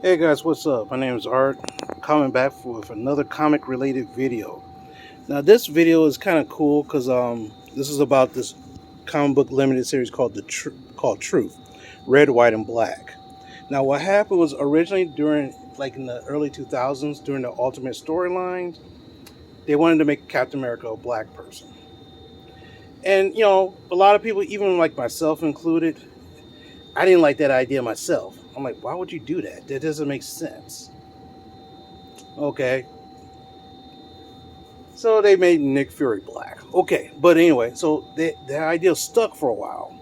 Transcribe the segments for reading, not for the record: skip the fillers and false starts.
Hey guys, what's up? My name is Art. I'm coming back with another comic related video. Now this video is kind of cool because this is about this comic book limited series called called Truth, Red, White, and Black. Now what happened was originally during like in the early 2000s during the Ultimate storyline, they wanted to make Captain America a black person. And a lot of people, even like myself included, I didn't like that idea myself. I'm like, why would you do that? That doesn't make sense. Okay, so they made Nick Fury black. Okay, but anyway, so the idea stuck for a while.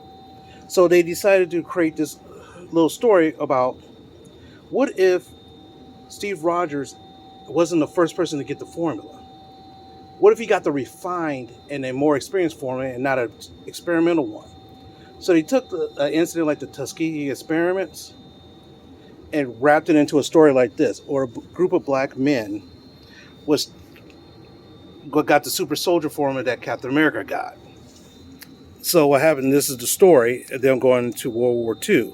So they decided to create this little story about what if Steve Rogers wasn't the first person to get the formula? What if he got the refined and a more experienced formula and not an experimental one? So they took the incident like the Tuskegee experiments and wrapped it into a story like this, or a group of black men was got the super soldier formula that Captain America got. So what happened, this is the story, and then going into World War II,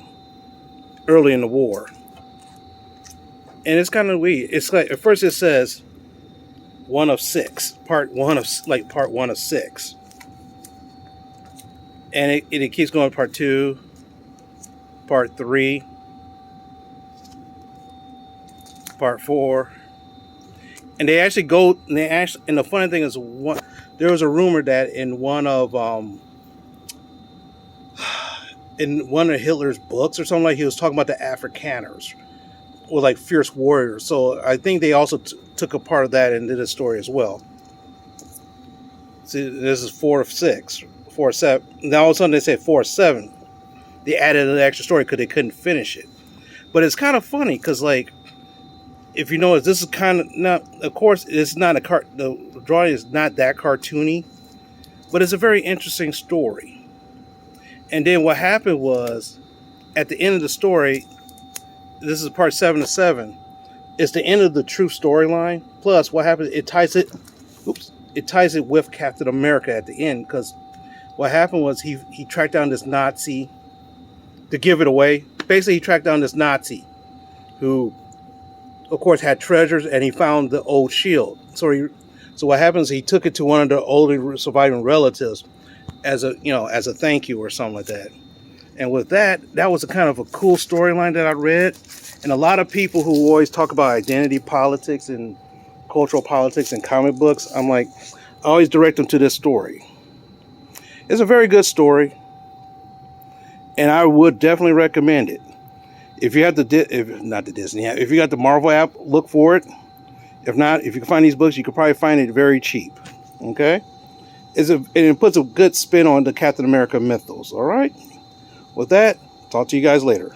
early in the war. And it's kind of weird. It's like, at first it says one of six, part one of six. And it keeps going, part two, part three, part four. And they actually go, and the funny thing is, there was a rumor that in one of Hitler's books or something, like he was talking about the Afrikaners, or like fierce warriors. So I think they also took a part of that and did a story as well. See, this is 4 of 6, 4 of 7. Now all of a sudden they say 4 of 7. They added an extra story because they couldn't finish it. But it's kind of funny because, like, if you notice, this is kind of not. Of course, it's not the drawing is not that cartoony, but it's a very interesting story. And then what happened was, at the end of the story, this is part 7 of 7. It's the end of the Truth storyline. Plus, what happens? It ties it with Captain America at the end, because what happened was he tracked down this Nazi. To give it away, basically he tracked down this Nazi, who, of course, had treasures, and he found the old shield. So what happens? He took it to one of the older surviving relatives as a thank you or something like that. And with that was a kind of a cool storyline that I read. And a lot of people who always talk about identity politics and cultural politics in comic books, I'm like, I always direct them to this story. It's a very good story, and I would definitely recommend it. If you have if not the Disney app, if you got the Marvel app, look for it. If not, if you can find these books, you can probably find it very cheap. Okay, it puts a good spin on the Captain America mythos. All right. With that, talk to you guys later.